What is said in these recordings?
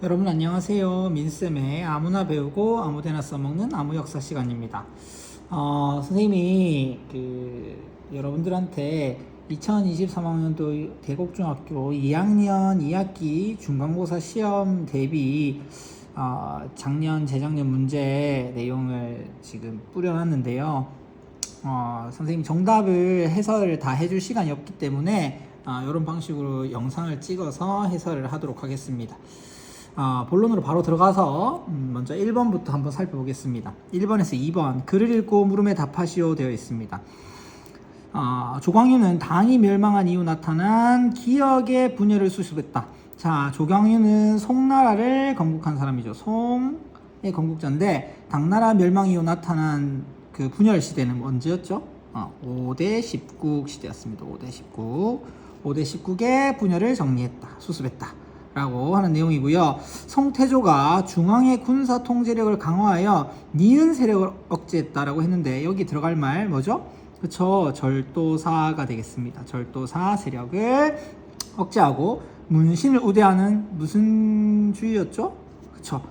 여러분 안녕하세요. 민쌤의 아무나 배우고 아무데나 써먹는 아무 역사 시간입니다. 선생님이 여러분들한테 2023학년도 대곡중학교 2학년 2학기 중간고사 시험 대비 작년 재작년 문제 내용을 지금 뿌려놨는데요. 선생님 정답을 해설을 다 해줄 시간이 없기 때문에 이런 방식으로 영상을 찍어서 해설을 하도록 하겠습니다. 본론으로 바로 들어가서 먼저 1번부터 한번 살펴보겠습니다. 1번에서 2번 글을 읽고 물음에 답하시오 되어 있습니다. 조광유는 당이 멸망한 이후 나타난 기역의 분열을 수습했다. 자, 조광유는 송나라를 건국한 사람이죠. 송의 건국자인데 당나라 멸망 이후 나타난 그 분열 시대는 언제였죠? 5대 19 시대였습니다. 5대 19. 5대 19의 분열을 정리했다. 수습했다. 라고 하는 내용이고요. 송태조가 중앙의 군사 통제력을 강화하여 니은 세력을 억제했다라고 했는데 여기 들어갈 말 뭐죠? 그쵸, 절도사가 되겠습니다. 절도사 세력을 억제하고 문신을 우대하는 무슨 주의였죠? 그쵸,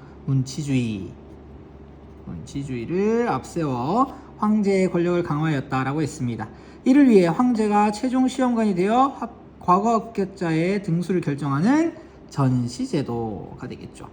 문치주의를 앞세워 황제의 권력을 강화하였다라고 했습니다. 이를 위해 황제가 최종 시험관이 되어 과거 합격자의 등수를 결정하는 전시제도가 되겠죠.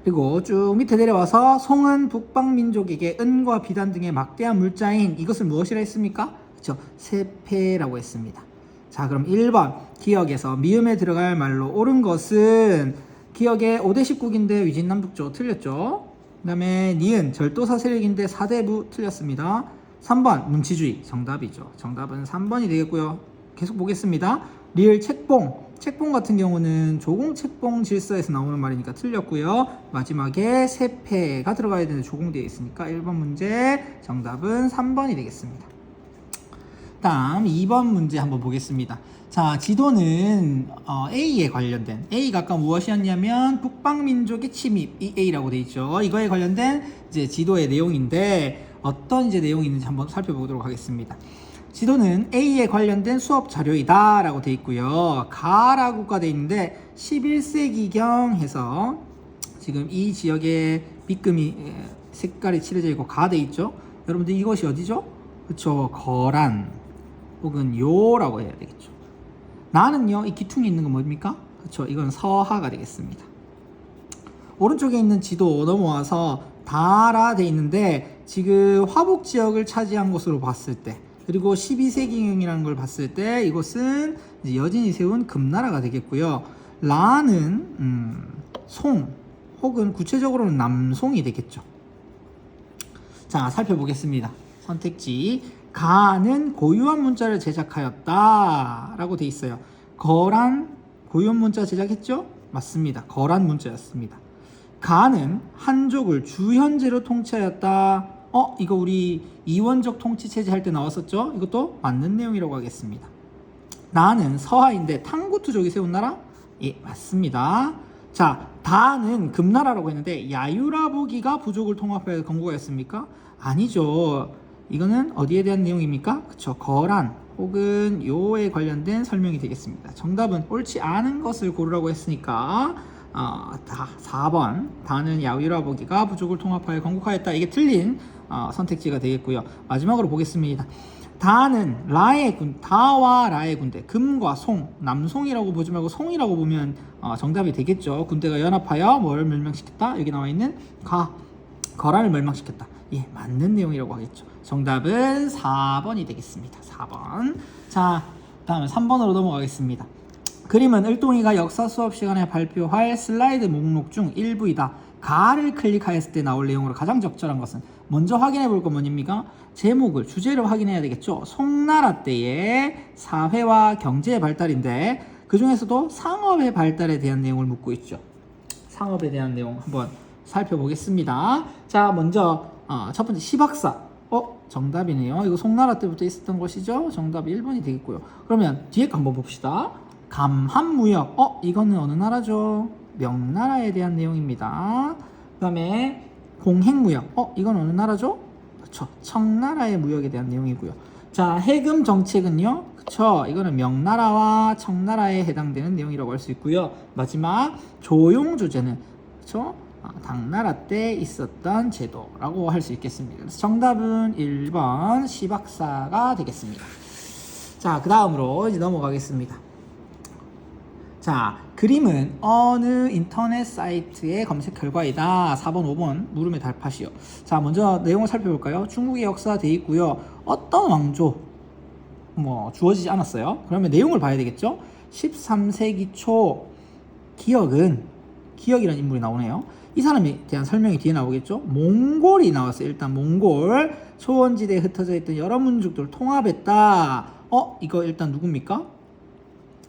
그리고 쭉 밑에 내려와서 송은 북방민족에게 은과 비단 등의 막대한 물자인 이것을 무엇이라 했습니까? 그렇죠, 세패라고 했습니다. 자, 그럼 1번 기역에서 미음에 들어갈 말로 옳은 것은 기역의 5대 19기인데 위진남북조 틀렸죠. 그 다음에 니은 절도사 세력인데 사대부 틀렸습니다. 3번 문치주의 정답이죠. 정답은 3번이 되겠고요. 계속 보겠습니다. 리을 책봉 같은 경우는 조공책봉 질서에서 나오는 말이니까 틀렸고요. 마지막에 세패가 들어가야 되는데 조공되어 있으니까 1번 문제 정답은 3번이 되겠습니다. 다음 2번 문제 한번 보겠습니다. 자, 지도는 A에 관련된, A가 아까 무엇이었냐면 북방민족의 침입, 이 A라고 되어 있죠. 이거에 관련된 이제 지도의 내용인데 어떤 이제 내용이 있는지 한번 살펴보도록 하겠습니다. 지도는 A에 관련된 수업 자료이다 라고 되어 있고요. 가라고가 되어 있는데 11세기경 해서 지금 이 지역에 빗금이 색깔이 칠해져 있고 가 되어 있죠. 여러분들 이것이 어디죠? 그쵸, 거란 혹은 요라고 해야 되겠죠. 나는요, 이 기퉁이 있는 건 뭡니까? 그쵸, 이건 서하가 되겠습니다. 오른쪽에 있는 지도 넘어와서 다라 되어 있는데 지금 화북 지역을 차지한 곳으로 봤을 때, 그리고 12세기경이라는 걸 봤을 때 이곳은 이제 여진이 세운 금나라가 되겠고요. 라는 송 혹은 구체적으로는 남송이 되겠죠. 자, 살펴보겠습니다. 선택지 가는 고유한 문자를 제작하였다 라고 돼 있어요. 거란 고유한 문자 제작했죠? 맞습니다. 거란 문자였습니다. 가는 한족을 주현제로 통치하였다. 이거 우리 이원적 통치체제 할 때 나왔었죠? 이것도 맞는 내용이라고 하겠습니다. 나는 서하인데 탕구투족이 세운 나라? 예, 맞습니다. 자, 다는 금나라라고 했는데 야유라보기가 부족을 통합하여 건국하였습니까? 아니죠. 이거는 어디에 대한 내용입니까? 그쵸, 거란 혹은 요에 관련된 설명이 되겠습니다. 정답은 옳지 않은 것을 고르라고 했으니까 4번 다는 야유라보기가 부족을 통합하여 건국하였다. 이게 틀린 선택지가 되겠고요. 마지막으로 보겠습니다. 다는 다와 라의 군대, 금과 송, 남송이라고 보지 말고 송이라고 보면 정답이 되겠죠. 군대가 연합하여 뭘 멸망시켰다? 여기 나와 있는 거란을 멸망시켰다. 예, 맞는 내용이라고 하겠죠. 정답은 4번이 되겠습니다. 4번. 자, 다음에 3번으로 넘어가겠습니다. 그림은 을동이가 역사 수업 시간에 발표할 슬라이드 목록 중 일부이다. 가를 클릭하였을 때 나올 내용으로 가장 적절한 것은? 먼저 확인해 볼 건 뭐입니까? 제목을, 주제를 확인해야 되겠죠. 송나라 때의 사회와 경제의 발달인데 그 중에서도 상업의 발달에 대한 내용을 묻고 있죠. 상업에 대한 내용 한번 살펴보겠습니다. 자, 먼저 첫 번째 시박사. 정답이네요. 이거 송나라 때부터 있었던 것이죠. 정답 1번이 되겠고요. 그러면 뒤에 거 한번 봅시다. 감한무역. 이거는 어느 나라죠? 명나라에 대한 내용입니다. 그 다음에 공행무역. 이건 어느 나라죠? 그렇죠, 청나라의 무역에 대한 내용이고요. 자, 해금 정책은요. 그쵸? 이거는 명나라와 청나라에 해당되는 내용이라고 할 수 있고요. 마지막 조용 주제는 그쵸? 당나라 때 있었던 제도라고 할 수 있겠습니다. 그래서 정답은 1번 시박사가 되겠습니다. 자, 그 다음으로 이제 넘어가겠습니다. 자, 그림은 어느 인터넷 사이트의 검색 결과이다. 4번, 5번 물음의 달팟이요. 자, 먼저 내용을 살펴볼까요? 중국의 역사 돼 있고요. 어떤 왕조 주어지지 않았어요. 그러면 내용을 봐야 되겠죠? 13세기 초 기역이라는 인물이 나오네요. 이 사람에 대한 설명이 뒤에 나오겠죠? 몽골이 나왔어요. 일단 몽골 초원지대에 흩어져 있던 여러 민족들을 통합했다. 이거 일단 누굽니까?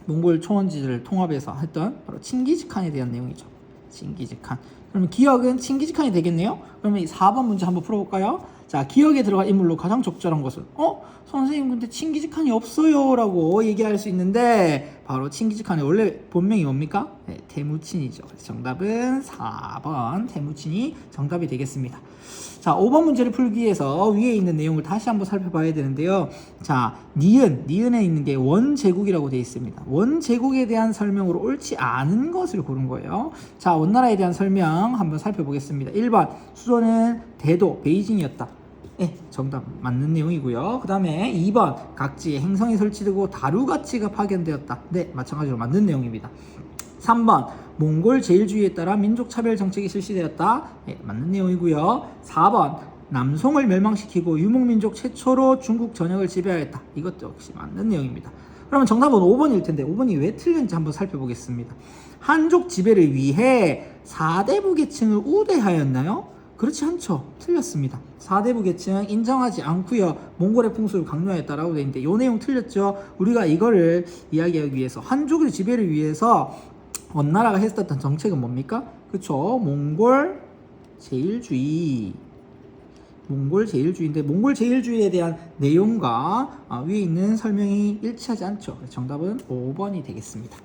몽골 초원지대를 통합해서 했던 바로 칭기즈칸에 대한 내용이죠. 칭기즈칸. 그러면 기역은 칭기즈칸이 되겠네요. 그러면 이 4번 문제 한번 풀어볼까요? 자, 기역에 들어갈 인물로 가장 적절한 것은 선생님 근데 칭기즈칸이 없어요 라고 얘기할 수 있는데 바로 칭기즈칸의 원래 본명이 뭡니까? 네, 태무친이죠. 그래서 정답은 4번 태무친이 정답이 되겠습니다. 자, 5번 문제를 풀기 위해서 위에 있는 내용을 다시 한번 살펴봐야 되는데요. 자, 니은에 있는 게 원제국이라고 되어 있습니다. 원제국에 대한 설명으로 옳지 않은 것을 고른 거예요. 자, 원나라에 대한 설명 한번 살펴보겠습니다. 1번 수도는 대도 베이징이었다. 네, 정답 맞는 내용이고요. 그 다음에 2번 각지에 행성이 설치되고 다루가치가 파견되었다. 네, 마찬가지로 맞는 내용입니다. 3번 몽골 제일주의에 따라 민족차별 정책이 실시되었다. 네, 맞는 내용이고요. 4번 남송을 멸망시키고 유목민족 최초로 중국 전역을 지배하였다. 이것도 역시 맞는 내용입니다. 그러면 정답은 5번일 텐데 5번이 왜 틀렸는지 한번 살펴보겠습니다. 한족 지배를 위해 4대부 계층을 우대하였나요? 그렇지 않죠. 틀렸습니다. 4대부 계층은 인정하지 않고요. 몽골의 풍습을 강요했다라고 되어 있는데 이 내용 틀렸죠. 우리가 이거를 이야기하기 위해서 한족의 지배를 위해서 원나라가 했었던 정책은 뭡니까? 그쵸? 몽골 제일주의인데 몽골 제일주의에 대한 내용과 위에 있는 설명이 일치하지 않죠. 정답은 5번이 되겠습니다.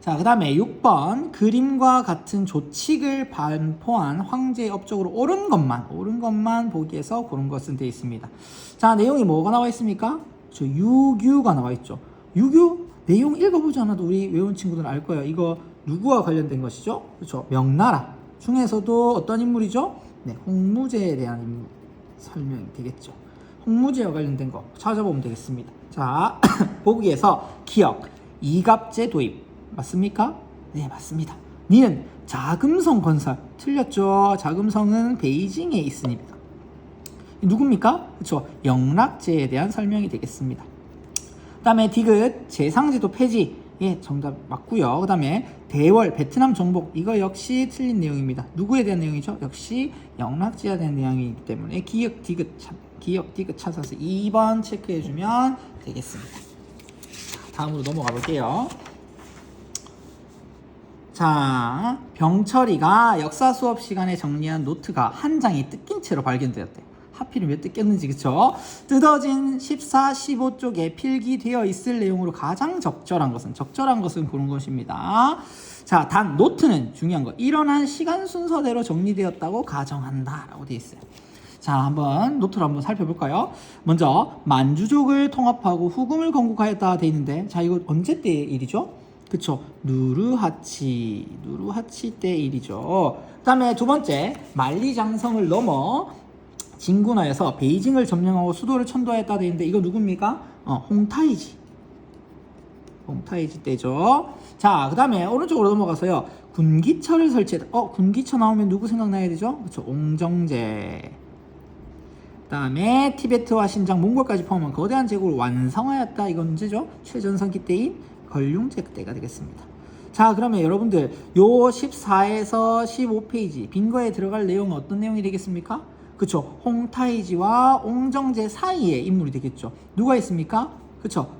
자, 그 다음에 6번 그림과 같은 조칙을 반포한 황제의 업적으로 옳은 것만 보기에서 고른 것은 되어 있습니다. 자, 내용이 뭐가 나와 있습니까? 저 유규가 나와 있죠. 유규 내용 읽어보지 않아도 우리 외운 친구들은 알 거예요. 이거 누구와 관련된 것이죠? 그렇죠. 명나라 중에서도 어떤 인물이죠? 네, 홍무제에 대한 설명이 되겠죠. 홍무제와 관련된 거 찾아보면 되겠습니다. 자, 보기에서 기역 이갑제 도입 맞습니까? 네, 맞습니다. 니은 자금성 건설 틀렸죠. 자금성은 베이징에 있습니다. 누굽니까? 그렇죠. 영락제에 대한 설명이 되겠습니다. 그 다음에 디귿 재상제도 폐지. 예, 정답 맞고요. 그 다음에 대월 베트남 정복 이거 역시 틀린 내용입니다. 누구에 대한 내용이죠? 역시 영락제에 대한 내용이기 때문에 기역 디귿 찾아서 2번 체크해주면 되겠습니다. 자, 다음으로 넘어가 볼게요. 자, 병철이가 역사 수업 시간에 정리한 노트가 한 장이 뜯긴 채로 발견되었대요. 하필이면 왜 뜯겼는지 그쵸? 뜯어진 14, 15쪽에 필기되어 있을 내용으로 가장 적절한 것은 그런 것입니다. 자, 단 노트는 중요한 거 일어난 시간 순서대로 정리되었다고 가정한다 라고 되어 있어요. 자, 한번 노트를 한번 살펴볼까요? 먼저 만주족을 통합하고 후금을 건국하였다 되어 있는데 자, 이거 언제 때의 일이죠? 그쵸? 누르하치 때 일이죠. 그 다음에 두 번째 만리장성을 넘어 진군하여서 베이징을 점령하고 수도를 천도하였다 되어 있는데 이거 누굽니까? 홍타이지 때죠. 자, 그 다음에 오른쪽으로 넘어가서요. 군기처를 설치했다. 군기처 나오면 누구 생각나야 되죠? 그쵸? 옹정제. 그 다음에 티베트와 신장, 몽골까지 포함한 거대한 제국을 완성하였다. 이건 언제죠? 최전성기 때인 걸륭제 때가 되겠습니다. 자, 그러면 여러분들 요 14에서 15페이지 빈거에 들어갈 내용은 어떤 내용이 되겠습니까? 그쵸? 홍타이지와 옹정제 사이의 인물이 되겠죠. 누가 있습니까? 그쵸?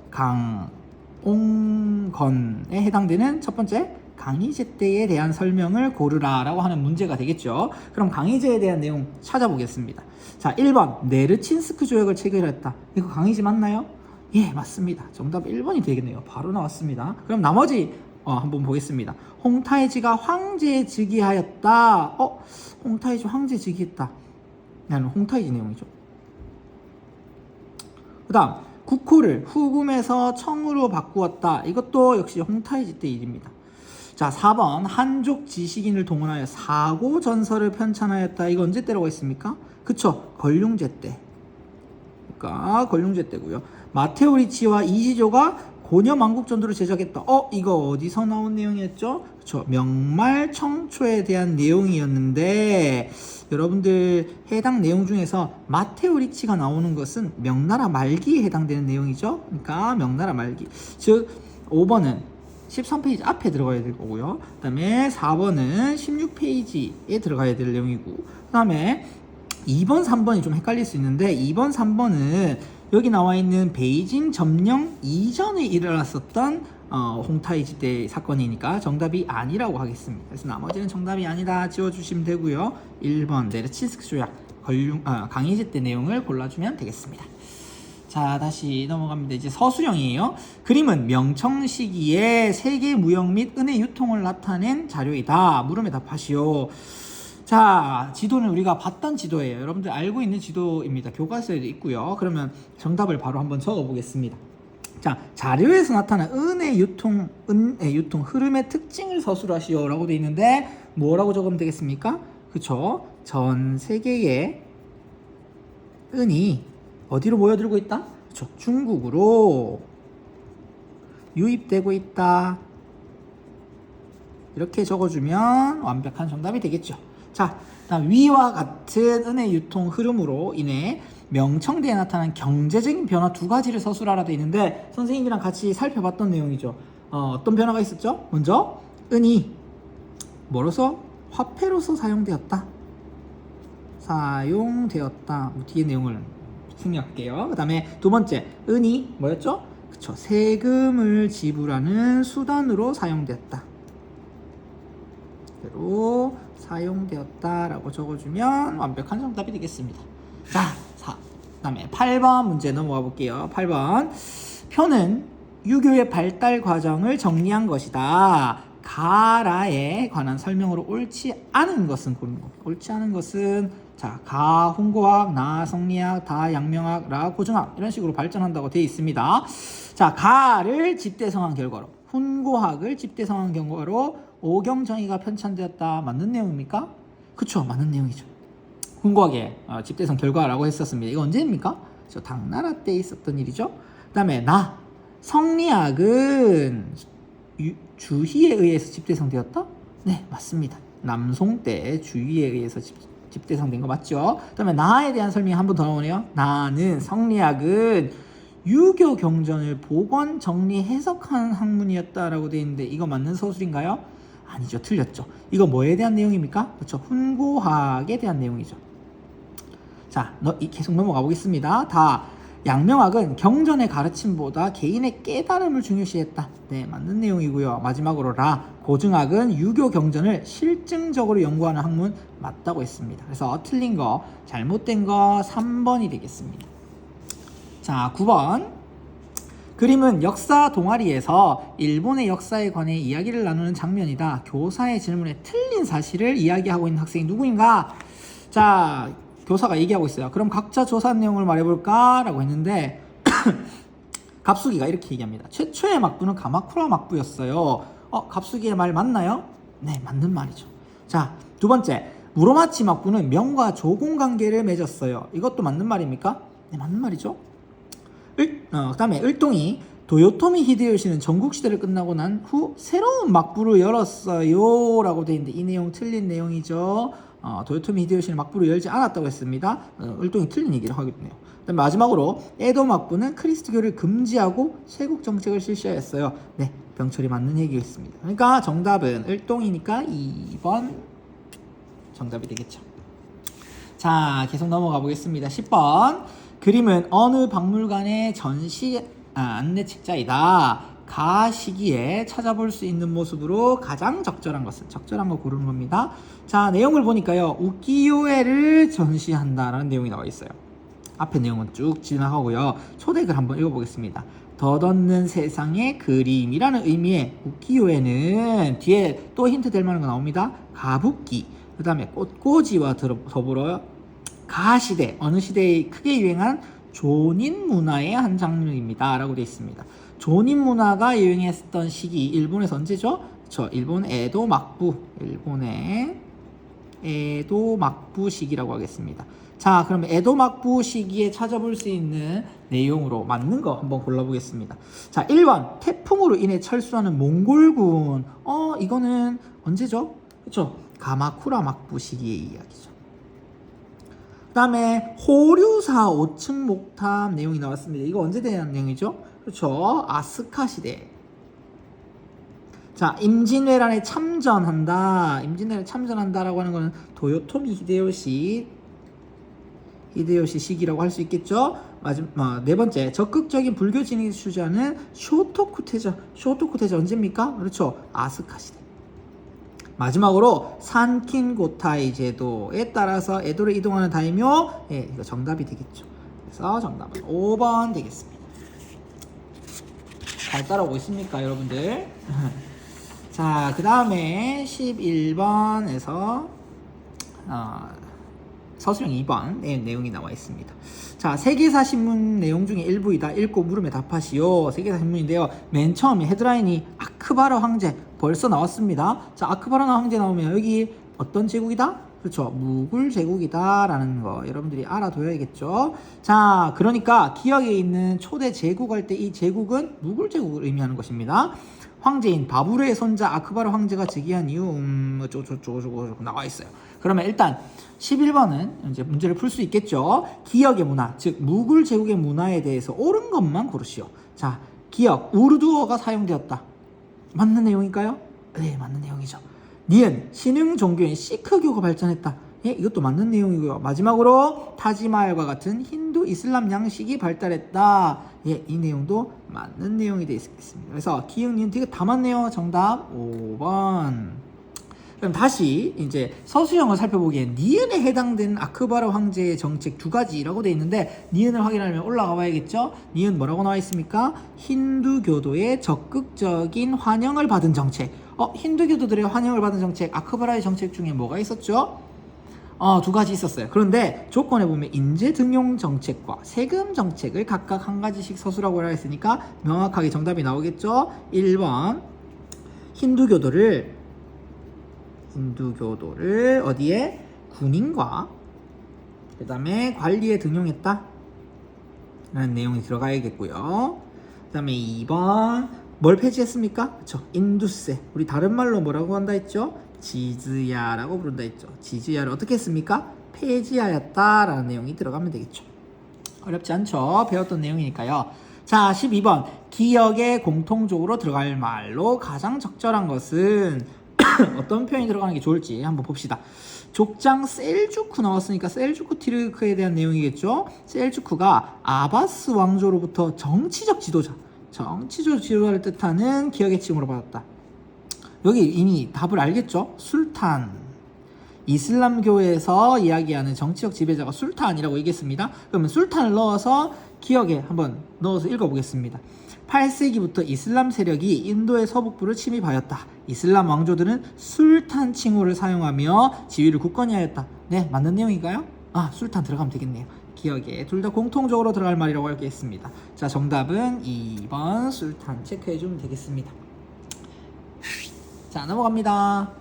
강옹건에 해당되는 첫 번째 강희제 때에 대한 설명을 고르라 라고 하는 문제가 되겠죠. 그럼 강희제에 대한 내용 찾아보겠습니다. 자, 1번 네르친스크 조약을 체결했다. 이거 강희제 맞나요? 예, 맞습니다. 정답 1번이 되겠네요. 바로 나왔습니다. 그럼 나머지 한번 보겠습니다. 홍타이지가 황제에 즉위하였다. 홍타이지 황제 즉위했다. 나는 홍타이지 내용이죠. 그 다음 국호를 후금에서 청으로 바꾸었다. 이것도 역시 홍타이지 때 일입니다. 자, 4번 한족 지식인을 동원하여 사고 전설을 편찬하였다. 이거 언제 때라고 했습니까? 그쵸, 걸륭제 때. 그러니까 걸륭제 때고요. 마테오 리치와 이시조가 고려 만국전도를 제작했다. 이거 어디서 나온 내용이었죠? 그쵸, 명말 청초에 대한 내용이었는데, 여러분들 해당 내용 중에서 마테오 리치가 나오는 것은 명나라 말기에 해당되는 내용이죠. 그러니까 명나라 말기, 즉 5번은 13페이지 앞에 들어가야 될 거고요. 그 다음에 4번은 16페이지에 들어가야 될 내용이고, 그 다음에 2번, 3번이 좀 헷갈릴 수 있는데, 2번, 3번은 여기 나와 있는 베이징 점령 이전에 일어났었던 홍타이지 때 사건이니까 정답이 아니라고 하겠습니다. 그래서 나머지는 정답이 아니다 지워주시면 되고요. 1번 네르친스크 조약 강희제 때 내용을 골라주면 되겠습니다. 자, 다시 넘어갑니다. 이제 서술형이에요. 그림은 명청 시기에 세계 무역 및 은혜 유통을 나타낸 자료이다. 물음에 답하시오. 자, 지도는 우리가 봤던 지도예요. 여러분들 알고 있는 지도입니다. 교과서에도 있고요. 그러면 정답을 바로 한번 적어 보겠습니다. 자, 자료에서 나타난 은혜 유통 흐름의 특징을 서술하시오 라고 되어 있는데, 뭐라고 적으면 되겠습니까? 그쵸, 전 세계의 은이 어디로 모여들고 있다? 그쵸, 중국으로 유입되고 있다. 이렇게 적어주면 완벽한 정답이 되겠죠. 자, 다음 위와 같은 은혜 유통 흐름으로 인해 명청대에 나타난 경제적인 변화 두 가지를 서술하라 되어 있는데, 선생님이랑 같이 살펴봤던 내용이죠. 어떤 변화가 있었죠? 먼저 은이 뭐로서? 화폐로서 사용되었다. 뒤에 내용을 생략할게요. 그 다음에 두 번째, 은이 뭐였죠? 그쵸, 세금을 지불하는 수단으로 사용되었다. 대로 사용되었다라고 적어주면 완벽한 정답이 되겠습니다. 자, 그 다음에 8번 문제 넘어가 볼게요. 8번, 표는 유교의 발달 과정을 정리한 것이다. 가라에 관한 설명으로 옳지 않은 것은 고르는 겁니다. 옳지 않은 것은, 자, 가 훈고학, 나 성리학, 다 양명학, 라 고증학, 이런 식으로 발전한다고 되어 있습니다. 자, 가를 집대성한 결과로, 훈고학을 집대성한 결과로 오경정의가 편찬되었다. 맞는 내용입니까? 그쵸, 맞는 내용이죠. 훈고학의 집대성 결과라고 했었습니다. 이거 언제입니까? 저 당나라 때 있었던 일이죠. 그 다음에 나 성리학은 주희에 의해서 집대성되었다? 네, 맞습니다. 남송 때 주희에 의해서 집대성된 거 맞죠? 그 다음에 나에 대한 설명이 한 번 더 나오네요. 나는 성리학은 유교 경전을 복원, 정리, 해석한 학문이었다라고 되어 있는데, 이거 맞는 서술인가요? 아니죠, 틀렸죠. 이거 뭐에 대한 내용입니까? 그렇죠, 훈고학에 대한 내용이죠. 자, 계속 넘어가 보겠습니다. 다 양명학은 경전의 가르침보다 개인의 깨달음을 중요시했다. 네, 맞는 내용이고요. 마지막으로 라 고증학은 유교 경전을 실증적으로 연구하는 학문, 맞다고 했습니다. 그래서 틀린 거, 잘못된 거 3번이 되겠습니다. 자, 9번, 그림은 역사 동아리에서 일본의 역사에 관해 이야기를 나누는 장면이다. 교사의 질문에 틀린 사실을 이야기하고 있는 학생이 누구인가? 자, 교사가 얘기하고 있어요. 그럼 각자 조사 내용을 말해볼까? 라고 했는데 갑수기가 이렇게 얘기합니다. 최초의 막부는 가마쿠라 막부였어요. 갑수기의 말 맞나요? 네, 맞는 말이죠. 자, 두 번째, 무로마치 막부는 명과 조공 관계를 맺었어요. 이것도 맞는 말입니까? 네, 맞는 말이죠. 그 다음에 을동이 도요토미 히데요시는 전국시대를 끝나고 난 후 새로운 막부를 열었어요 라고 되어 있는데, 이 내용 틀린 내용이죠. 도요토미 히데요시는 막부를 열지 않았다고 했습니다. 을동이 틀린 얘기를 하겠네요. 그다음에 마지막으로 에도 막부는 크리스트교를 금지하고 쇄국 정책을 실시하였어요. 네, 병철이 맞는 얘기였습니다. 그러니까 정답은 을동이니까 2번 정답이 되겠죠. 자, 계속 넘어가 보겠습니다. 10번, 그림은 어느 박물관의 전시 안내 책자이다. 가 시기에 찾아볼 수 있는 모습으로 가장 적절한 거 고르는 겁니다. 자, 내용을 보니까요, 우키요에를 전시한다라는 내용이 나와 있어요. 앞에 내용은 쭉 지나가고요. 초대글 한번 읽어보겠습니다. 덧없는 세상의 그림이라는 의미의 우키요에는 뒤에 또 힌트 될 만한 거 나옵니다. 가부키, 그 다음에 꽃꽂이와 더불어 가시대, 어느 시대에 크게 유행한 조닌 문화의 한 장르입니다 라고 되어 있습니다. 조닌 문화가 유행했던 시기 일본에서 언제죠? 일본 에도 막부, 일본의 에도 막부 시기라고 하겠습니다. 자, 그럼 에도 막부 시기에 찾아볼 수 있는 내용으로 맞는 거 한번 골라보겠습니다. 자, 1번 태풍으로 인해 철수하는 몽골군. 이거는 언제죠? 그쵸? 가마쿠라 막부 시기의 이야기죠. 그 다음에 호류사 5층 목탑 내용이 나왔습니다. 이거 언제 대한 내용이죠? 그렇죠. 아스카 시대. 자, 임진왜란에 참전한다. 임진왜란에 참전한다라고 하는 거는 도요토미 히데요시 시기라고 할 수 있겠죠. 네 번째, 적극적인 불교 진행을 주장하는 쇼토쿠테자. 쇼토쿠테자 언제입니까? 그렇죠. 아스카 시대. 마지막으로 산킨고타이 제도에 따라서 에도를 이동하는 다이묘. 이거 정답이 되겠죠. 그래서 정답은 5번 되겠습니다. 잘 따라오고 있습니까, 여러분들? 자, 그 다음에 11번에서 서술형 2번 내용이 나와 있습니다. 자, 세계사 신문 내용 중에 일부이다. 읽고 물음에 답하시오. 세계사 신문인데요. 맨 처음에 헤드라인이 아크바르 황제 벌써 나왔습니다. 자, 아크바르 황제 나오면 여기 어떤 제국이다? 그렇죠. 무굴 제국이다 라는 거 여러분들이 알아둬야겠죠. 자, 그러니까 기억에 있는 초대 제국 할 때 이 제국은 무굴 제국을 의미하는 것입니다. 황제인 바부르의 손자 아크바르 황제가 즉위한 이후 어쩌고 나와 있어요. 그러면 일단 11번은 이제 문제를 풀 수 있겠죠. 기억의 문화, 즉 무굴 제국의 문화에 대해서 옳은 것만 고르시오. 자, 기억, 우르두어가 사용되었다. 맞는 내용일까요? 네, 맞는 내용이죠. 니은, 신흥 종교인 시크교가 발전했다. 예, 이것도 맞는 내용이고요. 마지막으로 타지마할과 같은 힌두 이슬람 양식이 발달했다. 예, 이 내용도 맞는 내용이 되어 있겠습니다. 그래서 기억, 니은, 디귿 다 맞네요. 정답 5번. 그럼 다시 이제 서술형을 살펴보기엔 니은에 해당되는 아크바르 황제의 정책 두 가지라고 되어 있는데 니은을 확인하려면 올라가 봐야겠죠. 니은 뭐라고 나와 있습니까? 힌두교도의 적극적인 환영을 받은 정책. 힌두교도들의 환영을 받은 정책, 아크바르의 정책 중에 뭐가 있었죠? 두 가지 있었어요. 그런데 조건에 보면 인재 등용 정책과 세금 정책을 각각 한 가지씩 서술하고 하라 했으니까 명확하게 정답이 나오겠죠. 1번 힌두교도를 어디에? 군인과 그 다음에 관리에 등용했다 라는 내용이 들어가야겠고요. 그 다음에 2번 뭘 폐지했습니까? 그쵸, 인두세. 우리 다른 말로 뭐라고 한다 했죠? 지즈야라고 부른다 했죠. 지즈야를 어떻게 했습니까? 폐지하였다 라는 내용이 들어가면 되겠죠. 어렵지 않죠? 배웠던 내용이니까요. 자, 12번 기억에 공통적으로 들어갈 말로 가장 적절한 것은 어떤 표현이 들어가는 게 좋을지 한번 봅시다. 족장 셀주쿠 나왔으니까 셀주쿠 티르크에 대한 내용이겠죠. 셀주쿠가 아바스 왕조로부터 정치적 지도자를 뜻하는 기억의 칭호로 받았다. 여기 이미 답을 알겠죠. 술탄. 이슬람교에서 이야기하는 정치적 지배자가 술탄이라고 얘기했습니다. 그러면 술탄을 넣어서 기억에 한번 넣어서 읽어보겠습니다. 8세기부터 이슬람 세력이 인도의 서북부를 침입하였다. 이슬람 왕조들은 술탄 칭호를 사용하며 지위를 굳건히 하였다. 네, 맞는 내용인가요? 술탄 들어가면 되겠네요. 기억에 둘 다 공통적으로 들어갈 말이라고 하겠습니다. 자, 정답은 2번 술탄 체크해주면 되겠습니다. 자, 넘어갑니다.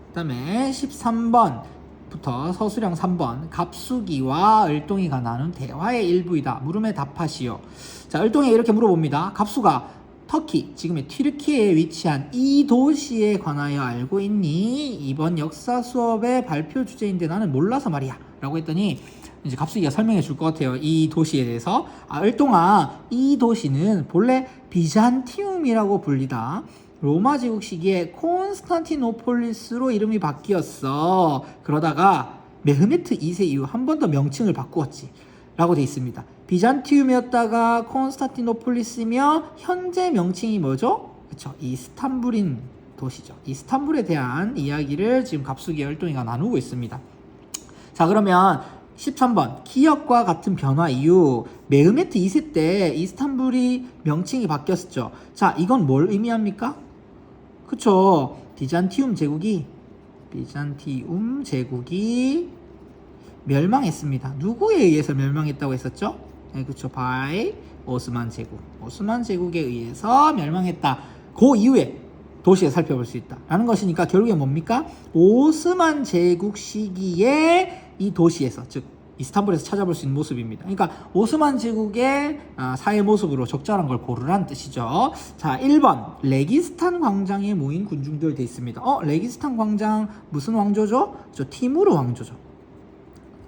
그 다음에 13번부터 서술형 3번 갑수기와 을동이가 나눈 대화의 일부이다. 물음에 답하시오. 자, 을동이 이렇게 물어봅니다. 갑수가 터키, 지금의 튀르키예에 위치한 이 도시에 관하여 알고 있니? 이번 역사 수업의 발표 주제인데 나는 몰라서 말이야 라고 했더니 이제 갑수기가 설명해 줄 것 같아요. 이 도시에 대해서. 을동아, 이 도시는 본래 비잔티움이라고 불리다. 로마 제국 시기에 콘스탄티노폴리스로 이름이 바뀌었어. 그러다가 메흐메트 2세 이후 한 번 더 명칭을 바꾸었지 라고 되어 있습니다. 비잔티움이었다가 콘스탄티노폴리스며 현재 명칭이 뭐죠? 그쵸, 이스탄불인 도시죠. 이스탄불에 대한 이야기를 지금 갑수기 을동이가 나누고 있습니다. 자, 그러면 13번 기억과 같은 변화 이후 메흐메트 2세 때 이스탄불이 명칭이 바뀌었죠. 자, 이건 뭘 의미합니까? 그쵸, 비잔티움 제국이 멸망했습니다. 누구에 의해서 멸망했다고 했었죠? 네, 그렇죠. by 오스만 제국. 오스만 제국에 의해서 멸망했다. 그 이후에 도시에 살펴볼 수 있다 라는 것이니까 결국에 뭡니까? 오스만 제국 시기에 이 도시에서, 즉 이스탄불에서 찾아볼 수 있는 모습입니다. 그러니까 오스만 제국의 사회 모습으로 적절한 걸 고르라는 뜻이죠. 자, 1번 레기스탄 광장에 모인 군중들 돼 있습니다. 레기스탄 광장 무슨 왕조죠? 티무르 왕조죠.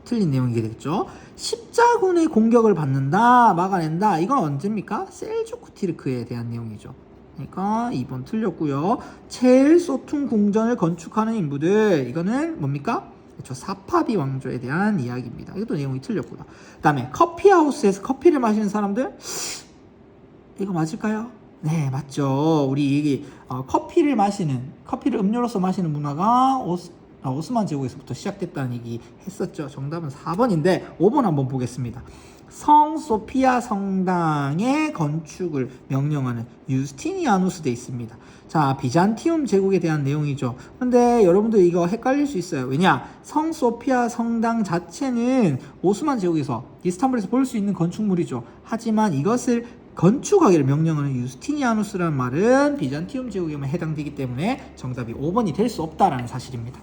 틀린 내용이 되겠죠. 십자군의 공격을 받는다, 막아낸다. 이건 언제입니까? 셀주크 티르크에 대한 내용이죠. 그러니까 2번 틀렸고요. 체일소퉁 궁전을 건축하는 인부들, 이거는 뭡니까? 그렇죠. 사파비 왕조에 대한 이야기입니다. 이것도 내용이 틀렸고요. 그 다음에 커피하우스에서 커피를 마시는 사람들, 이거 맞을까요? 네, 맞죠. 우리 커피를 음료로서 마시는 문화가 오스만 제국에서부터 시작됐다는 얘기 했었죠. 정답은 4번인데 5번 한번 보겠습니다. 성 소피아 성당의 건축을 명령하는 유스티니아누스 돼 있습니다. 자, 비잔티움 제국에 대한 내용이죠. 근데 여러분들 이거 헷갈릴 수 있어요. 왜냐? 성 소피아 성당 자체는 오스만 제국에서 이스탄불에서 볼 수 있는 건축물이죠. 하지만 이것을 건축하기를 명령하는 유스티니아누스라는 말은 비잔티움 제국에만 해당되기 때문에 정답이 5번이 될 수 없다라는 사실입니다.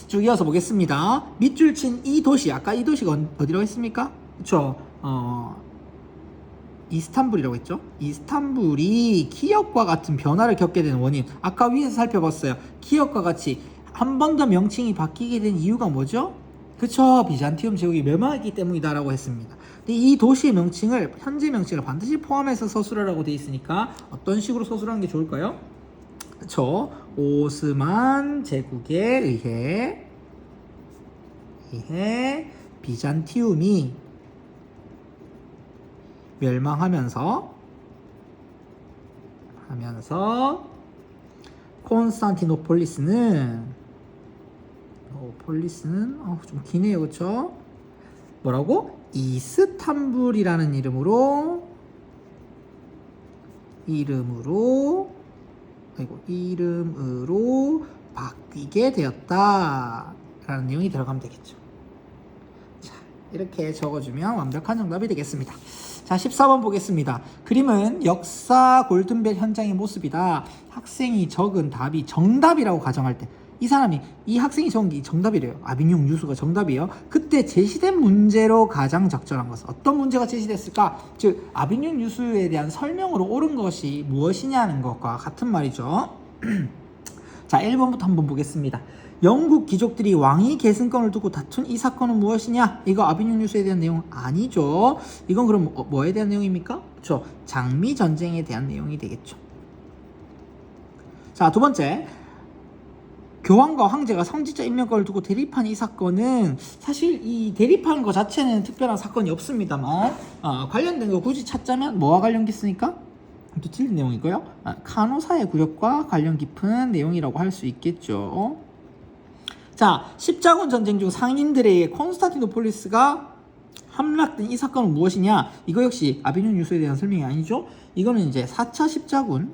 쭉 이어서 보겠습니다. 밑줄 친 이 도시, 아까 이 도시가 어디라고 했습니까? 그쵸. 이스탄불이라고 했죠. 이스탄불이 기역과 같은 변화를 겪게 되는 원인, 아까 위에서 살펴봤어요. 기역과 같이 한 번 더 명칭이 바뀌게 된 이유가 뭐죠? 그쵸. 비잔티움 제국이 멸망했기 때문이다 라고 했습니다. 근데 이 도시의 명칭을, 현재 명칭을 반드시 포함해서 서술하라고 되어 있으니까 어떤 식으로 서술하는 게 좋을까요? 그쵸. 오스만 제국에 의해 비잔티움이 멸망하면서 콘스탄티노폴리스는 좀 기네요. 그쵸? 뭐라고? 이스탄불이라는 이름으로 바뀌게 되었다 라는 내용이 들어가면 되겠죠. 자, 이렇게 적어주면 완벽한 정답이 되겠습니다. 자, 14번 보겠습니다. 그림은 역사 골든벨 현장의 모습이다. 학생이 적은 답이 정답이라고 가정할 때, 이 학생이 적은 게 정답이래요. 아비뇽 유수가 정답이에요. 그때 제시된 문제로 가장 적절한 것은 어떤 문제가 제시됐을까? 즉 아비뇽 유수에 대한 설명으로 옳은 것이 무엇이냐는 것과 같은 말이죠. 자, 1번부터 한번 보겠습니다. 영국 귀족들이 왕위 계승권을 두고 다툰 이 사건은 무엇이냐? 이거 아비뇽 유수에 대한 내용 아니죠. 이건 그럼 뭐에 대한 내용입니까? 그렇죠. 장미 전쟁에 대한 내용이 되겠죠. 자, 두 번째, 교황과 황제가 성직자 임명권을 두고 대립한 이 사건은, 사실 이 대립하는 것 자체는 특별한 사건이 없습니다만 관련된 거 굳이 찾자면 뭐와 관련 있습니까? 또 틀린 내용이고요. 카노사의 구역과 관련 깊은 내용이라고 할 수 있겠죠. 자, 십자군 전쟁 중 상인들에 의해 콘스탄티노폴리스가 함락된 이 사건은 무엇이냐? 이거 역시 아비뇽 유수에 대한 설명이 아니죠. 이거는 이제 4차 십자군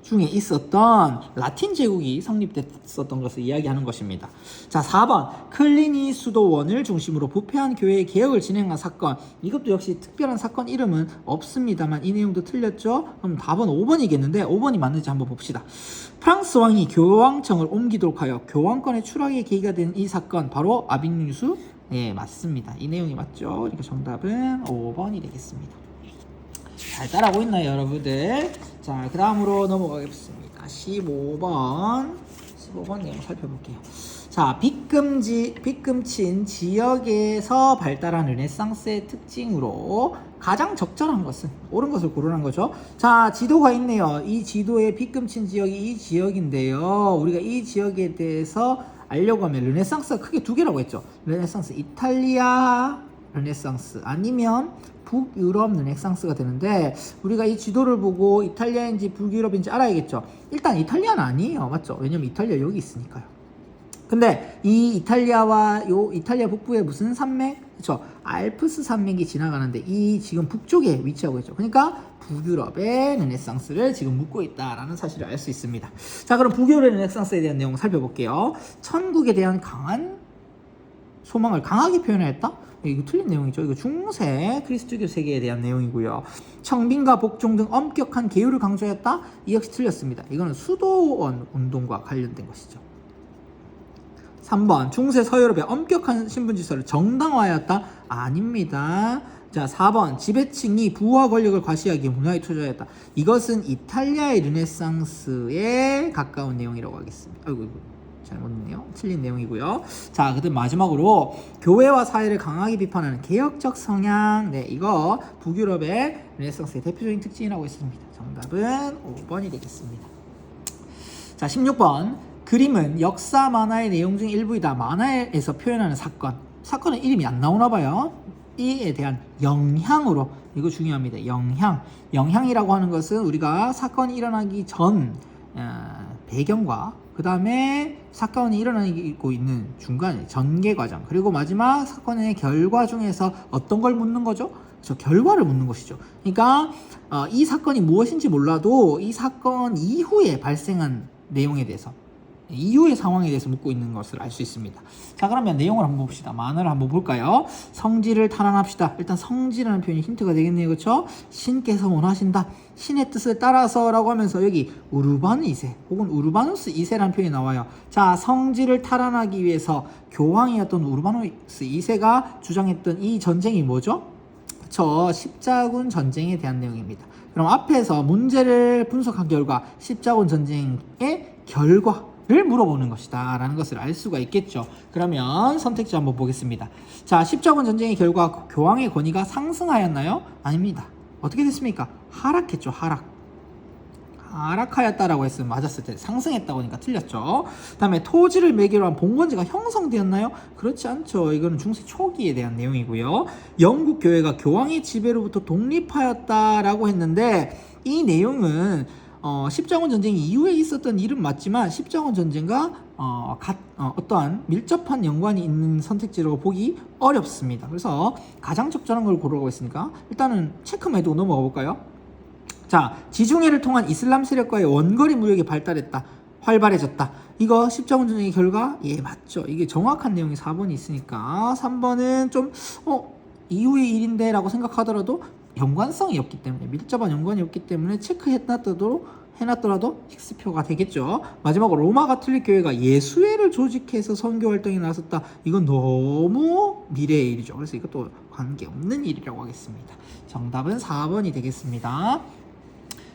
중에 있었던 라틴 제국이 성립됐었던 것을 이야기하는 것입니다. 자, 4번 클리니 수도원을 중심으로 부패한 교회의 개혁을 진행한 사건. 이것도 역시 특별한 사건 이름은 없습니다만 이 내용도 틀렸죠. 그럼 답은 5번이겠는데 5번이 맞는지 한번 봅시다. 프랑스 왕이 교황청을 옮기도록 하여 교황권의 추락의 계기가 된 이 사건, 바로 아비뇽 유수? 네, 맞습니다. 이 내용이 맞죠. 그러니까 정답은 5번이 되겠습니다. 잘 따라하고 있나요, 여러분들? 자, 그 다음으로 넘어가겠습니다. 15번 내용 살펴볼게요. 자, 빗금친 지역에서 발달한 르네상스의 특징으로 가장 적절한 것은, 옳은 것을 고르는 거죠. 자, 지도가 있네요. 이 지도에 빗금친 지역이 이 지역인데요. 우리가 이 지역에 대해서 알려고 하면 르네상스가 크게 두 개라고 했죠. 르네상스 이탈리아 르네상스, 아니면 북유럽 르네상스가 되는데, 우리가 이 지도를 보고 이탈리아인지 북유럽인지 알아야겠죠. 일단 이탈리아는 아니에요. 맞죠? 왜냐면 이탈리아 여기 있으니까요. 근데 이 이탈리아와 이탈리아 북부에 무슨 산맥? 그쵸? 알프스 산맥이 지나가는데 이 지금 북쪽에 위치하고 있죠. 그러니까 북유럽의 르네상스를 지금 묻고 있다라는 사실을 알 수 있습니다. 자, 그럼 북유럽의 르네상스에 대한 내용 살펴볼게요. 천국에 대한 강한 소망을 강하게 표현하였다? 이거 틀린 내용이죠. 이거 중세 그리스도교 세계에 대한 내용이고요. 청빈과 복종 등 엄격한 계율을 강조했다? 이 역시 틀렸습니다. 이거는 수도원 운동과 관련된 것이죠. 3번 중세 서유럽의 엄격한 신분질서를 정당화하였다? 아닙니다. 자, 4번 지배층이 부와 권력을 과시하기에 문화에 투자했다. 이것은 이탈리아의 르네상스에 가까운 내용이라고 하겠습니다. 아이고 잘못했네요. 틀린 내용이고요. 자, 그다음 마지막으로 교회와 사회를 강하게 비판하는 개혁적 성향. 네, 이거 북유럽의 르네상스의 대표적인 특징이라고 했습니다. 정답은 5번이 되겠습니다. 자, 16번 그림은 역사 만화의 내용 중 일부이다. 만화에서 표현하는 사건은 이름이 안 나오나 봐요. 이에 대한 영향으로, 이거 중요합니다. 영향이라고 하는 것은 우리가 사건이 일어나기 전 배경과 그 다음에 사건이 일어나고 있는 중간에 전개 과정, 그리고 마지막 사건의 결과 중에서 어떤 걸 묻는 거죠? 저 결과를 묻는 것이죠. 그러니까 이 사건이 무엇인지 몰라도 이 사건 이후에 발생한 내용에 대해서, 이후의 상황에 대해서 묻고 있는 것을 알 수 있습니다. 자, 그러면 내용을 한번 봅시다. 만화를 한번 볼까요? 성질을 탄환합시다. 일단 성질이라는 표현이 힌트가 되겠네요. 그렇죠? 신께서 원하신다. 신의 뜻을 따라서 라고 하면서 여기 우르바누 2세 혹은 우르바누스 2세라는 표현이 나와요. 자, 성질을 탈환하기 위해서 교황이었던 우르바누스 2세가 주장했던 이 전쟁이 뭐죠? 그렇죠? 십자군 전쟁에 대한 내용입니다. 그럼 앞에서 문제를 분석한 결과 십자군 전쟁의 결과를 물어보는 것이다 라는 것을 알 수가 있겠죠. 그러면 선택지 한번 보겠습니다. 자, 십자군 전쟁의 결과 교황의 권위가 상승하였나요? 아닙니다. 어떻게 됐습니까? 하락했죠. 하락하였다라고 했으면 맞았을 때 상승했다고 하니까 틀렸죠. 그 다음에 토지를 매개로 한 봉건제가 형성되었나요? 그렇지 않죠. 이거는 중세 초기에 대한 내용이고요. 영국 교회가 교황의 지배로부터 독립하였다라고 했는데 이 내용은 십자군 전쟁 이후에 있었던 일은 맞지만 십자군 전쟁과 어떠한 밀접한 연관이 있는 선택지로 보기 어렵습니다. 그래서 가장 적절한 걸 고르라고 했으니까 일단은 체크만 해두고 넘어가 볼까요? 자, 지중해를 통한 이슬람 세력과의 원거리 무역이 활발해졌다. 이거 십자군 전쟁의 결과? 예, 맞죠. 이게 정확한 내용이 4번이 있으니까 3번은 좀 이후의 일인데 라고 생각하더라도 연관성이 없기 때문에, 밀접한 연관이 없기 때문에 해놨더라도 X표가 되겠죠. 마지막으로 로마 가톨릭 교회가 예수회를 조직해서 선교 활동에 나섰다. 이건 너무 미래의 일이죠. 그래서 이것도 관계없는 일이라고 하겠습니다. 정답은 4번이 되겠습니다.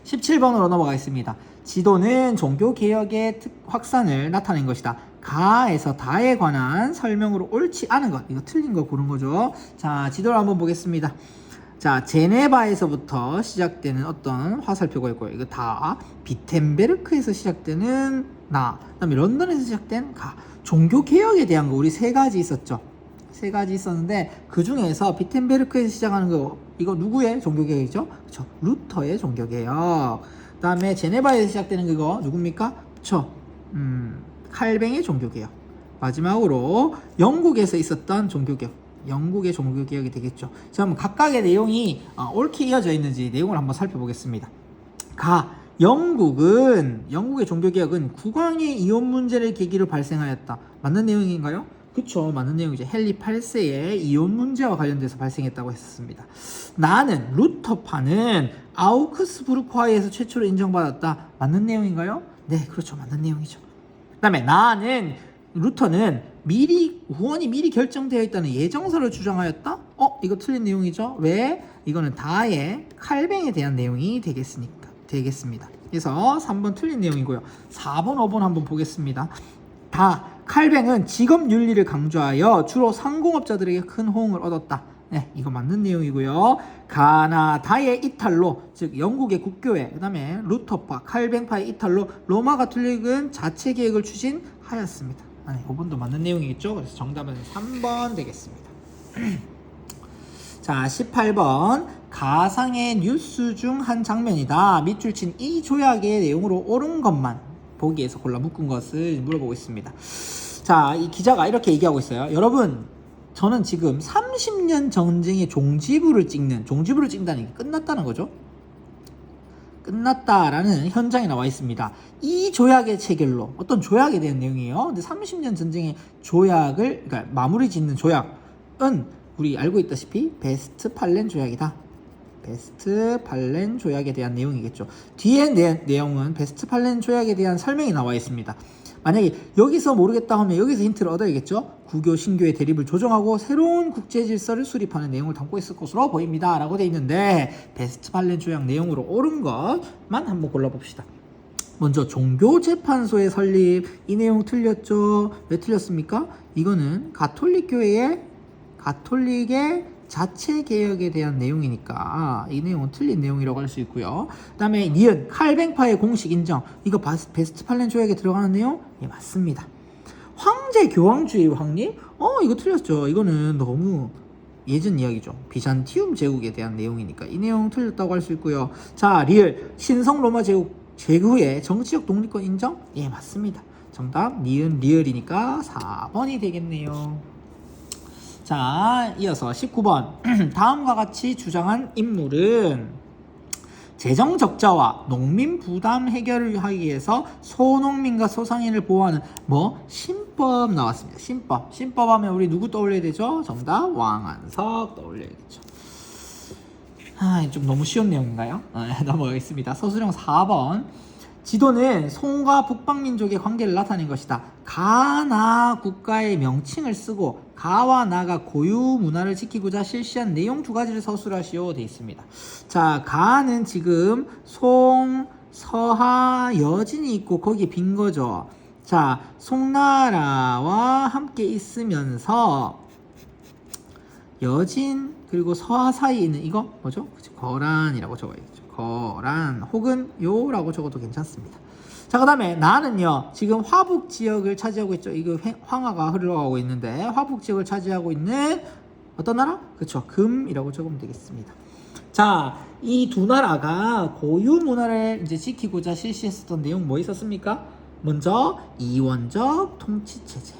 17번으로 넘어가겠습니다. 지도는 종교개혁의 확산을 나타낸 것이다. 가에서 다에 관한 설명으로 옳지 않은 것, 이거 틀린 거 고른 거죠. 자, 지도를 한번 보겠습니다. 자, 제네바에서부터 시작되는 어떤 화살표가 있고요. 이거 다 비텐베르크에서 시작되는 나, 그다음에 런던에서 시작된 가. 종교개혁에 대한 거 우리 3가지 있었죠. 3가지 있었는데 그 중에서 비텐베르크에서 시작하는 거, 이거 누구의 종교개혁이죠? 그렇죠. 루터의 종교개혁. 그 다음에 제네바에서 시작되는 그거 누굽니까? 그렇죠. 칼뱅의 종교개혁. 마지막으로 영국에서 있었던 종교개혁. 영국의 종교개혁이 되겠죠. 자, 그럼 각각의 내용이 옳게 이어져 있는지 내용을 한번 살펴보겠습니다. 영국의 종교개혁은 국왕의 이혼 문제를 계기로 발생하였다. 맞는 내용인가요? 그쵸, 맞는 내용이죠. 헨리 8세의 이혼 문제와 관련돼서 발생했다고 했었습니다. 나는 루터파는 아우크스부르크화에서 최초로 인정받았다. 맞는 내용인가요? 네, 그렇죠. 맞는 내용이죠. 그 다음에 루터는 후원이 미리 결정되어 있다는 예정서를 주장하였다? 이거 틀린 내용이죠. 왜? 이거는 다의 칼뱅에 대한 내용이 되겠습니다. 그래서 3번 틀린 내용이고요. 4번, 5번 한번 보겠습니다. 칼뱅은 직업 윤리를 강조하여 주로 상공업자들에게 큰 호응을 얻었다. 네, 이거 맞는 내용이고요. 가나다의 이탈로, 즉 영국의 국교회, 그 다음에 루터파, 칼뱅파의 이탈로 로마 가톨릭은 자체 개혁을 추진하였습니다. 5번도 맞는 내용이겠죠. 그래서 정답은 3번 되겠습니다. 자, 18번 가상의 뉴스 중 한 장면이다. 밑줄 친 이 조약의 내용으로 옳은 것만 보기에서 골라 묶은 것을 물어보고 있습니다. 자, 이 기자가 이렇게 얘기하고 있어요. 여러분, 저는 지금 30년 전쟁의 종지부를 찍는다는 게 끝났다는 거죠. 끝났다라는 현장에 나와 있습니다. 이 조약의 체결로 어떤 조약에 대한 내용이에요. 근데 30년 전쟁의 조약을 그러니까 마무리 짓는 조약은 우리 알고 있다시피 베스트팔렌 조약이다. 베스트팔렌 조약에 대한 내용이겠죠. 뒤에 내용은 베스트팔렌 조약에 대한 설명이 나와 있습니다. 만약에 여기서 모르겠다 하면 여기서 힌트를 얻어야겠죠. 구교 신교의 대립을 조정하고 새로운 국제 질서를 수립하는 내용을 담고 있을 것으로 보입니다 라고 돼 있는데 베스트팔렌 조약 내용으로 옳은 것만 한번 골라봅시다. 먼저 종교재판소의 설립, 이 내용 틀렸죠. 왜 틀렸습니까? 이거는 가톨릭의 자체 개혁에 대한 내용이니까 이 내용은 틀린 내용이라고 할 수 있고요. 그 다음에 니은 칼뱅파의 공식 인정, 이거 베스트팔렌 조약에 들어가는 내용? 예, 맞습니다. 황제 교황주의 확립? 이거 틀렸죠. 이거는 너무 예전 이야기죠. 비잔티움 제국에 대한 내용이니까 이 내용 틀렸다고 할 수 있고요. 자, 리을 신성 로마 제국의 정치적 독립권 인정? 예, 맞습니다. 정답 니은 리을이니까 4번이 되겠네요. 자, 이어서 19번 다음과 같이 주장한 인물은 재정 적자와 농민 부담 해결을 하기 위해서 소농민과 소상인을 보호하는 신법 나왔습니다. 신법 하면 우리 누구 떠올려야 되죠? 정답 왕안석 떠올려야겠죠. 좀 너무 쉬운 내용인가요? 넘어가겠습니다. 서술형 4번 지도는 송과 북방민족의 관계를 나타낸 것이다. 가나 국가의 명칭을 쓰고 가와 나가 고유 문화를 지키고자 실시한 내용 두 가지를 서술하시오 돼 있습니다. 자, 가는 지금 송, 서하, 여진이 있고 거기에 빈 거죠. 자, 송나라와 함께 있으면서 여진 그리고 서하 사이에 있는 이거 뭐죠? 거란이라고 적어야겠죠. 거란 혹은 요라고 적어도 괜찮습니다. 자, 그 다음에 나는요 지금 화북 지역을 차지하고 있죠. 이거 황하가 흘러가고 있는데 화북 지역을 차지하고 있는 어떤 나라? 그렇죠. 금이라고 적으면 되겠습니다. 자, 이 두 나라가 고유 문화를 이제 지키고자 실시했었던 내용 뭐 있었습니까? 먼저 이원적 통치 체제.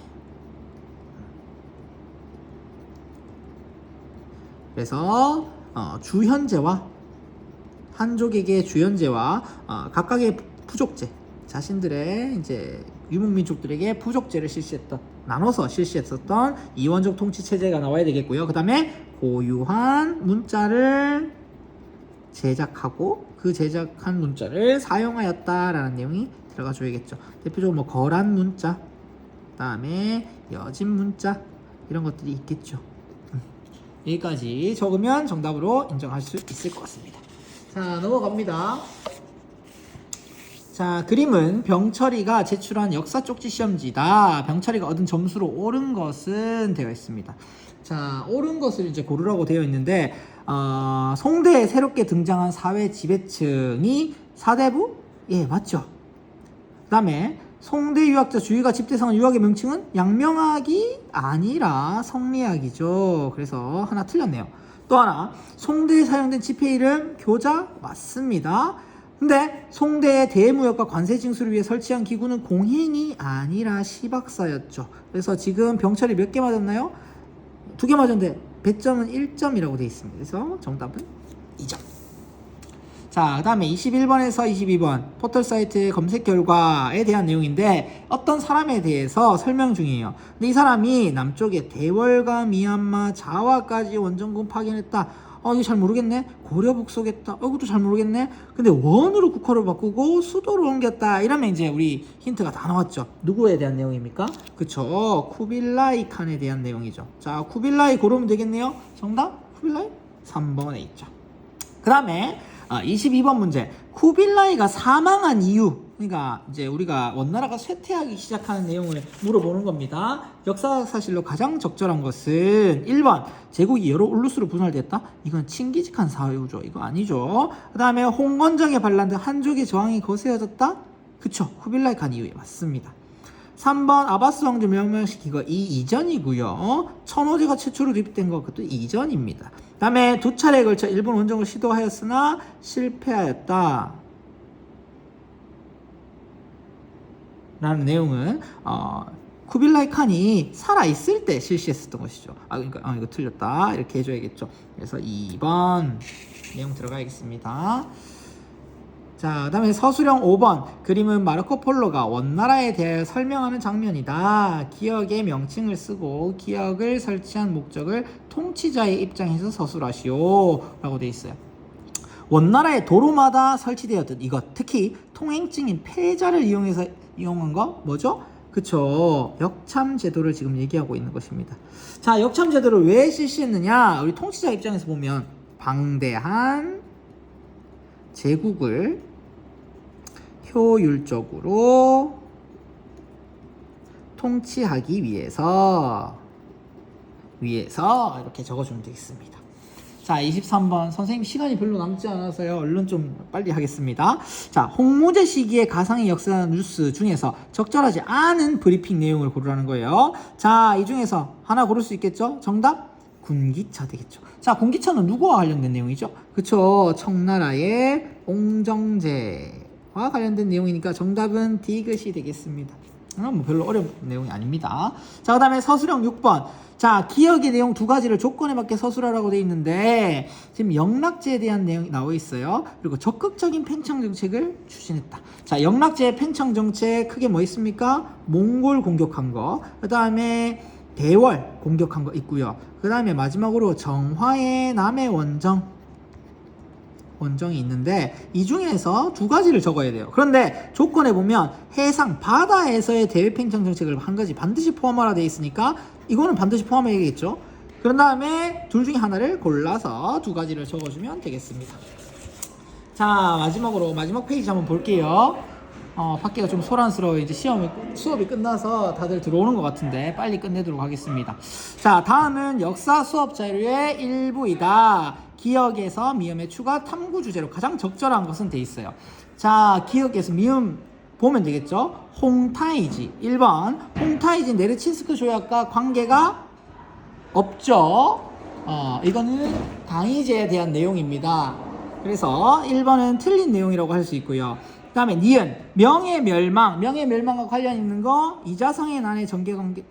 그래서 주현제와 한족에게 주현제와 각각의 부족제, 자신들의 이제 유목민족들에게 부족제를 나눠서 실시했었던 이원적 통치 체제가 나와야 되겠고요. 그 다음에 고유한 문자를 제작하고 그 제작한 문자를 사용하였다라는 내용이 들어가 줘야겠죠. 대표적으로 거란 문자, 그 다음에 여진 문자 이런 것들이 있겠죠. 여기까지 적으면 정답으로 인정할 수 있을 것 같습니다. 자, 넘어갑니다. 자, 그림은 병철이가 제출한 역사 쪽지 시험지다. 병철이가 얻은 점수로 옳은 것은 되어 있습니다. 자, 옳은 것을 이제 고르라고 되어 있는데 송대에 새롭게 등장한 사회 지배층이 사대부? 예, 맞죠. 그 다음에 송대 유학자 주의가 집대성한 유학의 명칭은 양명학이 아니라 성리학이죠. 그래서 하나 틀렸네요. 또 하나, 송대에 사용된 지폐 이름 교자 맞습니다. 근데 송대의 대무역과 관세 징수를 위해 설치한 기구는 공행이 아니라 시박사였죠. 그래서 지금 병철이 몇 개 맞았나요? 2개 맞았는데 배점은 1점이라고 되어 있습니다. 그래서 정답은 2점. 자, 그 다음에 21번에서 22번 포털 사이트 검색 결과에 대한 내용인데 어떤 사람에 대해서 설명 중이에요. 근데 이 사람이 남쪽에 대월과 미얀마, 자와까지 원정군 파견했다. 이거 잘 모르겠네. 고려 북속했다. 이것도 잘 모르겠네. 근데 원으로 국호를 바꾸고 수도를 옮겼다. 이러면 이제 우리 힌트가 다 나왔죠. 누구에 대한 내용입니까? 그쵸. 쿠빌라이 칸에 대한 내용이죠. 자, 쿠빌라이 고르면 되겠네요. 정답? 쿠빌라이? 3번에 있죠. 그 다음에 22번 문제. 쿠빌라이가 사망한 이유. 그러니까 이제 우리가 원나라가 쇠퇴하기 시작하는 내용을 물어보는 겁니다. 역사 사실로 가장 적절한 것은 1번 제국이 여러 울루스로 분할됐다. 이건 칭기즈칸 사유죠. 이거 아니죠. 그 다음에 홍건적의 반란 한족의 저항이 거세어졌다. 그쵸. 쿠빌라이 칸 이후에 맞습니다. 3번 아바스 왕조 명명시키고 이 이전이고요. 천호제가 최초로 도입된 것 그것도 이전입니다. 그 다음에 2차례에 걸쳐 일본 원정을 시도하였으나 실패하였다 라는 내용은 쿠빌라이 칸이 살아있을 때 실시했었던 것이죠. 그러니까 이거 틀렸다 이렇게 해줘야겠죠. 그래서 2번 내용 들어가야겠습니다. 자, 그다음에 서술형 5번 그림은 마르코 폴로가 원나라에 대해 설명하는 장면이다. 기역의 명칭을 쓰고 기역을 설치한 목적을 통치자의 입장에서 서술하시오 라고 되어 있어요. 원나라의 도로마다 설치되었던 이것, 특히 통행증인 패자를 이용한 거 뭐죠? 그쵸, 역참 제도를 지금 얘기하고 있는 것입니다. 자, 역참 제도를 왜 실시했느냐? 우리 통치자 입장에서 보면 방대한 제국을 효율적으로 통치하기 위해서 이렇게 적어주면 되겠습니다. 자, 23번 선생님 시간이 별로 남지 않아서요, 얼른 좀 빨리 하겠습니다. 자, 홍무제 시기의 가상의 역사 뉴스 중에서 적절하지 않은 브리핑 내용을 고르라는 거예요. 자, 이 중에서 하나 고를 수 있겠죠? 정답? 군기차 되겠죠. 자, 군기차는 누구와 관련된 내용이죠? 그쵸, 청나라의 옹정제와 관련된 내용이니까 정답은 디귿이 되겠습니다. 뭐 별로 어려운 내용이 아닙니다. 자, 그 다음에 서술형 6번. 자, 기역의 내용 두 가지를 조건에 맞게 서술하라고 되어 있는데 지금 영락제에 대한 내용이 나와 있어요. 그리고 적극적인 팽창 정책을 추진했다. 자, 영락제의 팽창 정책 크게 뭐 있습니까? 몽골 공격한 거, 그 다음에 대월 공격한 거 있고요. 그 다음에 마지막으로 정화의 남해 원정이 있는데 이 중에서 두 가지를 적어야 돼요. 그런데 조건에 보면 해상 바다에서의 대외 팽창 정책을 한 가지 반드시 포함하라 되어 있으니까 이거는 반드시 포함해야겠죠. 그런 다음에 둘 중에 하나를 골라서 두 가지를 적어주면 되겠습니다. 자, 마지막으로 마지막 페이지 한번 볼게요. 밖에가 좀 소란스러워. 이제 수업이 끝나서 다들 들어오는 것 같은데 빨리 끝내도록 하겠습니다. 자, 다음은 역사 수업 자료의 일부이다. 기역에서 미음의 추가 탐구 주제로 가장 적절한 것은 돼 있어요. 자, 기역에서 미음 보면 되겠죠. 홍타이지 1번, 홍타이지 네르친스크 조약과 관계가 없죠. 이거는 당이제에 대한 내용입니다. 그래서 1번은 틀린 내용이라고 할 수 있고요. 그 다음에 니은, 명예멸망과 관련 있는 거 이자성의 난의 전개관계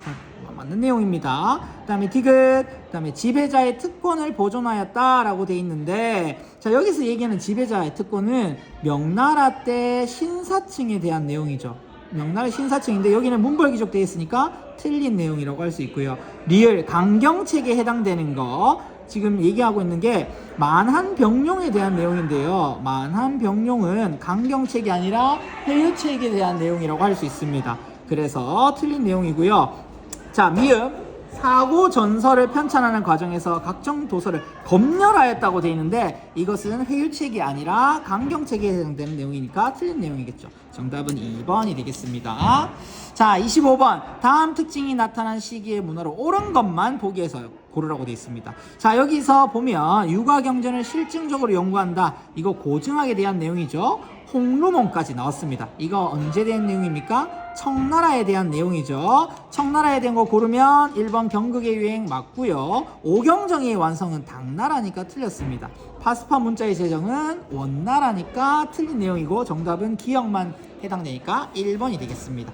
맞는 내용입니다. 그 다음에 디귿, 그 다음에 지배자의 특권을 보존하였다 라고 돼 있는데, 자, 여기서 얘기하는 지배자의 특권은 명나라 때 신사층에 대한 내용이죠. 명나라 신사층인데 여기는 문벌귀족 되어 있으니까 틀린 내용이라고 할 수 있고요. 리을, 강경책에 해당되는 거 지금 얘기하고 있는 게 만한병룡에 대한 내용인데요. 만한병룡은 강경책이 아니라 회유책에 대한 내용이라고 할 수 있습니다. 그래서 틀린 내용이고요. 자, 미음, 사고 전설을 편찬하는 과정에서 각종 도서를 검열하였다고 되어 있는데 이것은 회유책이 아니라 강경책에 해당되는 내용이니까 틀린 내용이겠죠. 정답은 2번이 되겠습니다. 자, 25번. 다음 특징이 나타난 시기의 문화로 옳은 것만 보기에서 고르라고 되어 있습니다. 자, 여기서 보면 육아경전을 실증적으로 연구한다. 이거 고증학에 대한 내용이죠. 홍루몽까지 나왔습니다. 이거 언제 된 내용입니까? 청나라에 대한 내용이죠. 청나라에 대한 거 고르면 1번 경극의 유행 맞고요. 오경정의 완성은 당나라니까 틀렸습니다. 파스파 문자의 제정은 원나라니까 틀린 내용이고 정답은 기역만 해당되니까 1번이 되겠습니다.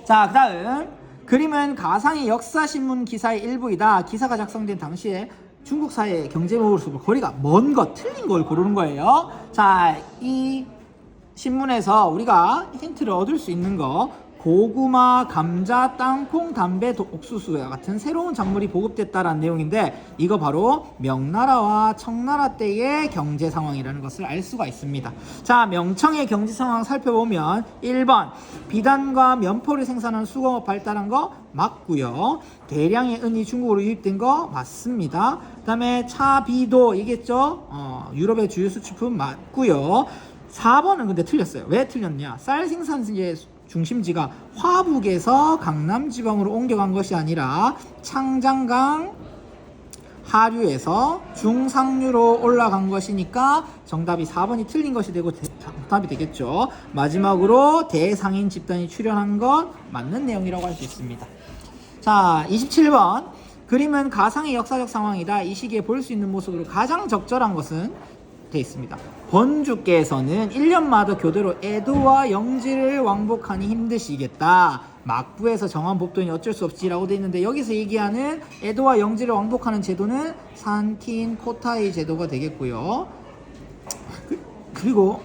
자, 그 다음 그림은 가상의 역사신문 기사의 일부이다. 기사가 작성된 당시에 중국 사회의 경제모습으로 거리가 먼 것, 틀린 걸 고르는 거예요. 자, 이 신문에서 우리가 힌트를 얻을 수 있는 거, 고구마, 감자, 땅콩, 담배, 옥수수 같은 새로운 작물이 보급됐다라는 내용인데 이거 바로 명나라와 청나라 때의 경제 상황이라는 것을 알 수가 있습니다. 자, 명청의 경제 상황 살펴보면 1번 비단과 면포를 생산하는 수공업 발달한 거 맞고요. 대량의 은이 중국으로 유입된 거 맞습니다. 그 다음에 차, 비도 얘기했죠. 유럽의 주요 수출품 맞고요. 4번은 근데 틀렸어요. 왜 틀렸냐? 쌀 생산지의 중심지가 화북에서 강남지방으로 옮겨간 것이 아니라 창장강 하류에서 중상류로 올라간 것이니까 정답이 4번이 틀린 것이 되고 정답이 되겠죠. 마지막으로 대상인 집단이 출현한 것 맞는 내용이라고 할 수 있습니다. 자, 27번 그림은 가상의 역사적 상황이다. 이 시기에 볼 수 있는 모습으로 가장 적절한 것은 돼 있습니다. 번주께서는 1년마다 교대로 애도와 영지를 왕복하니 힘드시겠다. 막부에서 정한 법도니 어쩔 수 없지라고 돼 있는데 여기서 얘기하는 애도와 영지를 왕복하는 제도는 산틴 코타이 제도가 되겠고요. 그 그리고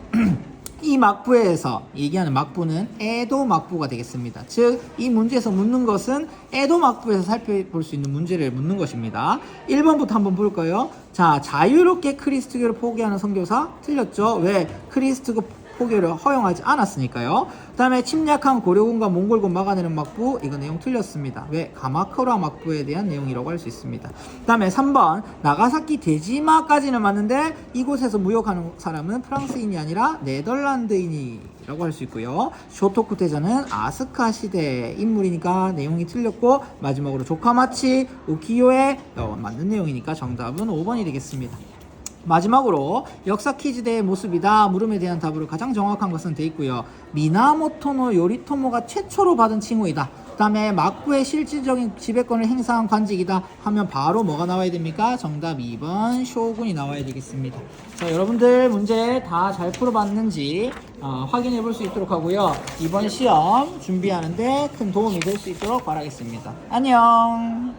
이 막부에서 얘기하는 막부는 에도 막부가 되겠습니다. 즉, 이 문제에서 묻는 것은 에도 막부에서 살펴볼 수 있는 문제를 묻는 것입니다. 1번부터 한번 볼까요? 자, 자유롭게 크리스트교를 포기하는 선교사 틀렸죠? 왜? 크리스트교 포교를 허용하지 않았으니까요. 그 다음에 침략한 고려군과 몽골군 막아내는 막부, 이거 내용 틀렸습니다. 왜? 가마쿠라 막부에 대한 내용이라고 할 수 있습니다. 그 다음에 3번 나가사키 데지마까지는 맞는데 이곳에서 무역하는 사람은 프랑스인이 아니라 네덜란드인이라고 할 수 있고요. 쇼토쿠 대전은 아스카 시대 인물이니까 내용이 틀렸고, 마지막으로 조카마치 우키요에 맞는 내용이니까 정답은 5번이 되겠습니다. 마지막으로 역사 퀴즈대의 모습이다. 물음에 대한 답으로 가장 정확한 것은 돼 있고요. 미나모토노 요리토모가 최초로 받은 칭호이다. 그 다음에 막부의 실질적인 지배권을 행사한 관직이다 하면 바로 뭐가 나와야 됩니까? 정답 2번 쇼군이 나와야 되겠습니다. 자, 여러분들 문제 다 잘 풀어봤는지 확인해 볼 수 있도록 하고요. 이번 시험 준비하는데 큰 도움이 될 수 있도록 바라겠습니다. 안녕.